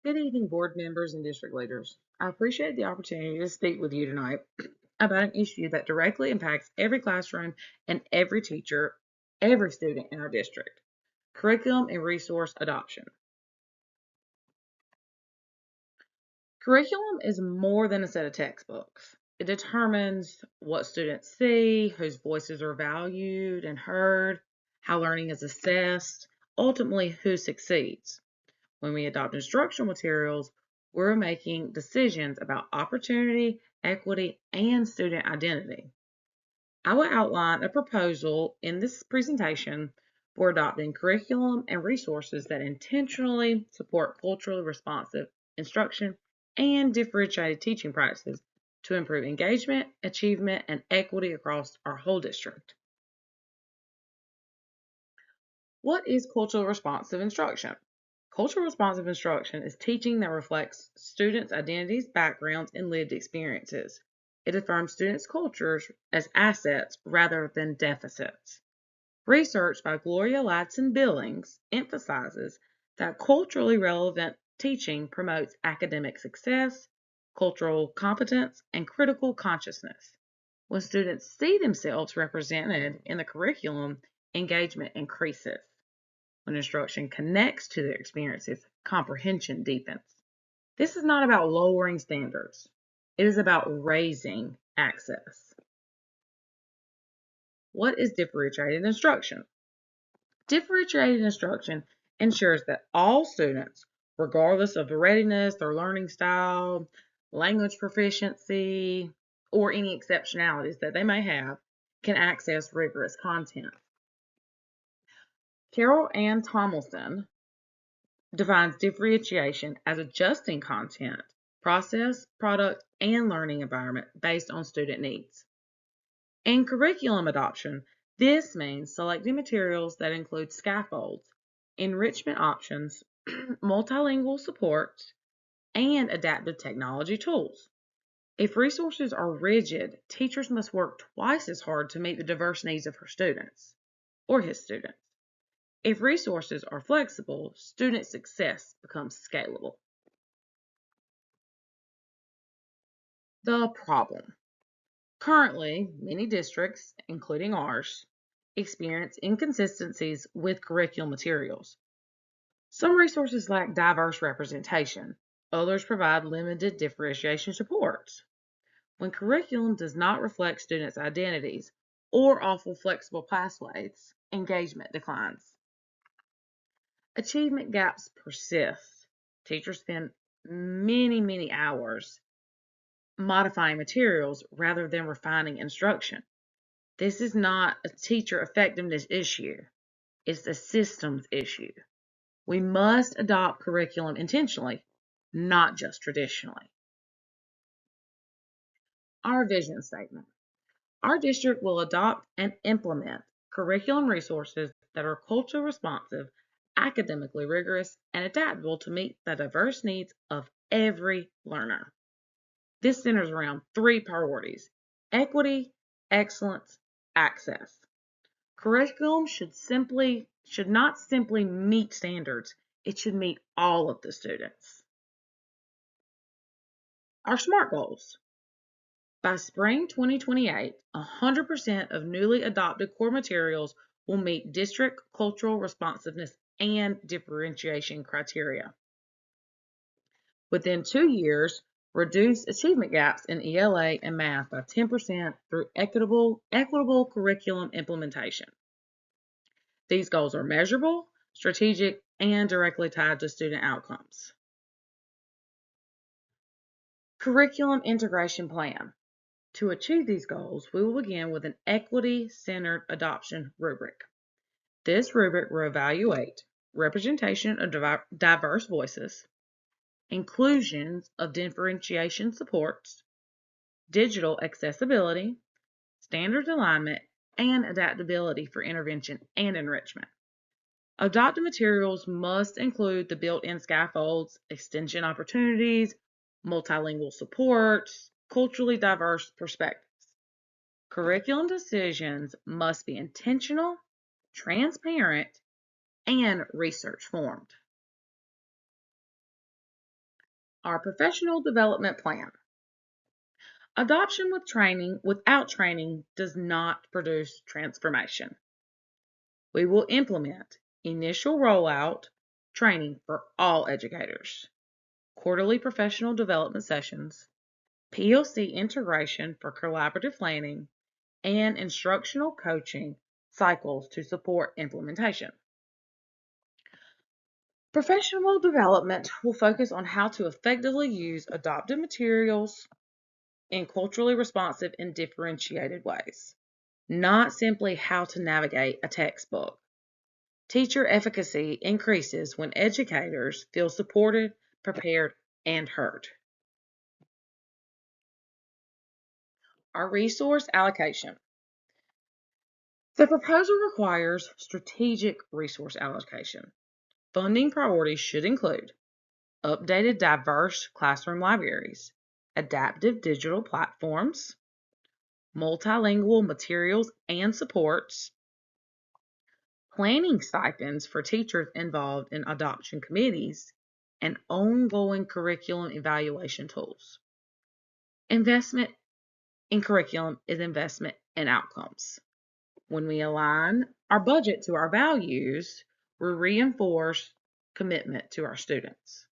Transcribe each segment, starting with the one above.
Good evening, board members and district leaders. I appreciate the opportunity to speak with you tonight about an issue that directly impacts every classroom and every teacher, every student in our district: curriculum and resource adoption. Curriculum is more than a set of textbooks. It determines what students see, whose voices are valued and heard, how learning is assessed, ultimately, who succeeds. When we adopt instructional materials, we're making decisions about opportunity, equity, and student identity. I will outline a proposal in this presentation for adopting curriculum and resources that intentionally support culturally responsive instruction and differentiated teaching practices to improve engagement, achievement, and equity across our whole district. What is culturally responsive instruction? Cultural responsive instruction is teaching that reflects students' identities, backgrounds, and lived experiences. It affirms students' cultures as assets rather than deficits. Research by Gloria Ladson Billings emphasizes that culturally relevant teaching promotes academic success, cultural competence, and critical consciousness. When students see themselves represented in the curriculum, engagement increases. When instruction connects to their experiences, comprehension deepens. This is not about lowering standards. It is about raising access. What is differentiated instruction? Differentiated instruction ensures that all students, regardless of their readiness, their learning style, language proficiency, or any exceptionalities that they may have, can access rigorous content. Carol Ann Tomlinson defines differentiation as adjusting content, process, product, and learning environment based on student needs. In curriculum adoption, this means selecting materials that include scaffolds, enrichment options, multilingual support, and adaptive technology tools. If resources are rigid, teachers must work twice as hard to meet the diverse needs of her students or his students. If resources are flexible, student success becomes scalable. The problem. Currently, many districts, including ours, experience inconsistencies with curriculum materials. Some resources lack diverse representation. Others provide limited differentiation supports. When curriculum does not reflect students' identities or offer flexible pathways, engagement declines. Achievement gaps persist. Teachers spend many hours modifying materials rather than refining instruction. This is not a teacher effectiveness issue, it's a systems issue. We must adopt curriculum intentionally, not just traditionally. Our vision statement. Our district will adopt and implement curriculum resources that are culturally responsive, academically rigorous, and adaptable to meet the diverse needs of every learner. This centers around three priorities: equity, excellence, access. Curriculum should not simply meet standards, it should meet all of the students. Our SMART goals. By spring 2028, 100% of newly adopted core materials will meet district cultural responsiveness and differentiation criteria. Within 2 years, reduce achievement gaps in ELA and math by 10% through equitable curriculum implementation. These goals are measurable, strategic, and directly tied to student outcomes. Curriculum integration plan. To achieve these goals, we will begin with an equity-centered adoption rubric. This rubric will evaluate representation of diverse voices, inclusions of differentiation supports, digital accessibility, standards alignment, and adaptability for intervention and enrichment. Adopted materials must include the built-in scaffolds, extension opportunities, multilingual supports, culturally diverse perspectives. Curriculum decisions must be intentional, transparent, and research formed. Our professional development plan. Adoption without training does not produce transformation. We will implement initial rollout training for all educators, quarterly professional development sessions, PLC integration for collaborative planning, and instructional coaching cycles to support implementation. Professional development will focus on how to effectively use adopted materials in culturally responsive and differentiated ways, not simply how to navigate a textbook. Teacher efficacy increases when educators feel supported, prepared, and heard. Our resource allocation. The proposal requires strategic resource allocation. Funding priorities should include updated diverse classroom libraries, adaptive digital platforms, multilingual materials and supports, planning stipends for teachers involved in adoption committees, and ongoing curriculum evaluation tools. Investment in curriculum is investment in outcomes. When we align our budget to our values, we reinforce commitment to our students.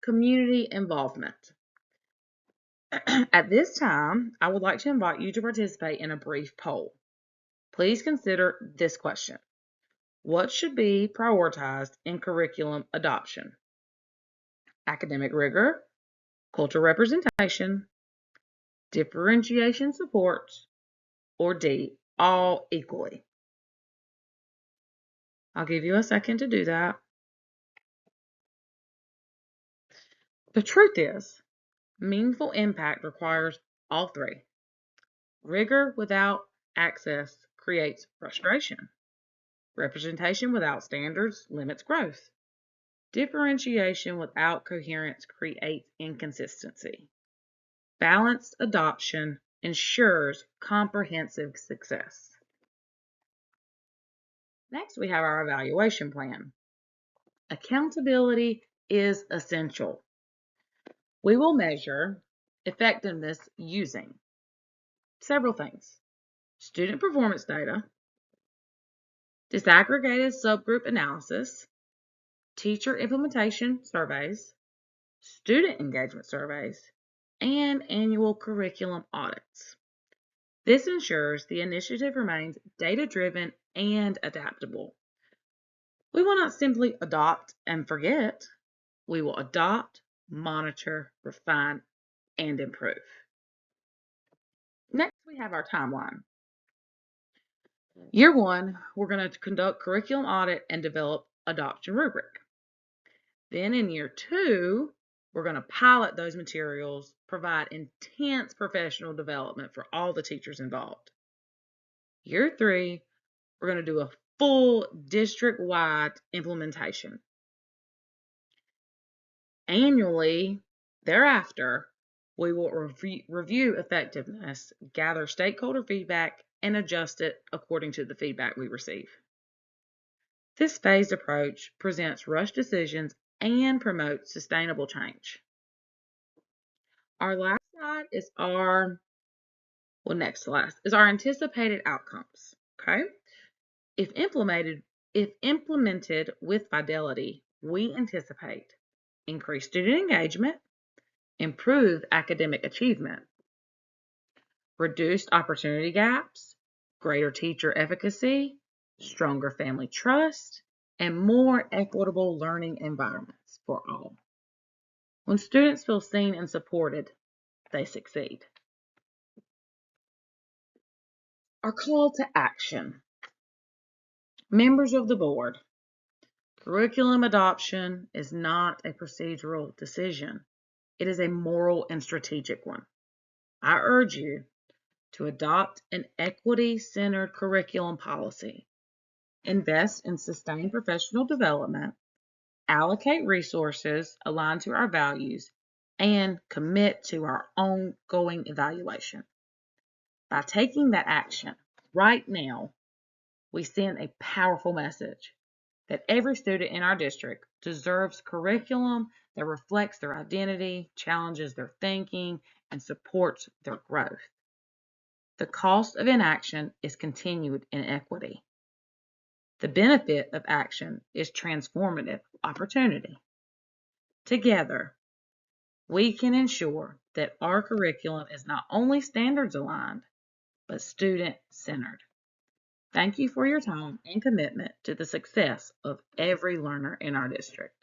Community involvement. At this time, I would like to invite you to participate in a brief poll. Please consider this question. What should be prioritized in curriculum adoption? Academic rigor, cultural representation, differentiation supports, or D, all equally? I'll give you a second to do that. The truth is, meaningful impact requires all three. Rigor without access creates frustration. Representation without standards limits growth. Differentiation without coherence creates inconsistency. Balanced adoption ensures comprehensive success. Next, we have our evaluation plan. Accountability is essential. We will measure effectiveness using several things: student performance data, disaggregated subgroup analysis, teacher implementation surveys, student engagement surveys, and annual curriculum audits. This ensures the initiative remains data-driven and adaptable. We will not simply adopt and forget. We will adopt, monitor, refine, and improve. Next, we have our timeline. Year 1, we're going to conduct curriculum audit and develop adoption rubric. Then in year 2, we're going to pilot those materials, provide intense professional development for all the teachers involved. Year 3, we're going to do a full district-wide implementation. Annually, thereafter, we will review effectiveness, gather stakeholder feedback, and adjust it according to the feedback we receive. This phased approach presents rushed decisions and promotes sustainable change. Our last slide is our anticipated outcomes. Okay? If implemented with fidelity, we anticipate increased student engagement, improved academic achievement, reduced opportunity gaps, greater teacher efficacy, stronger family trust, and more equitable learning environments for all. When students feel seen and supported, they succeed. Our call to action. Members of the board, curriculum adoption is not a procedural decision. It is a moral and strategic one. I urge you to adopt an equity-centered curriculum policy, invest in sustained professional development, allocate resources aligned to our values, and commit to our ongoing evaluation. By taking that action right now, we send a powerful message that every student in our district deserves curriculum that reflects their identity, challenges their thinking, and supports their growth. The cost of inaction is continued inequity. The benefit of action is transformative opportunity. Together, we can ensure that our curriculum is not only standards aligned, but student centered. Thank you for your time and commitment to the success of every learner in our district.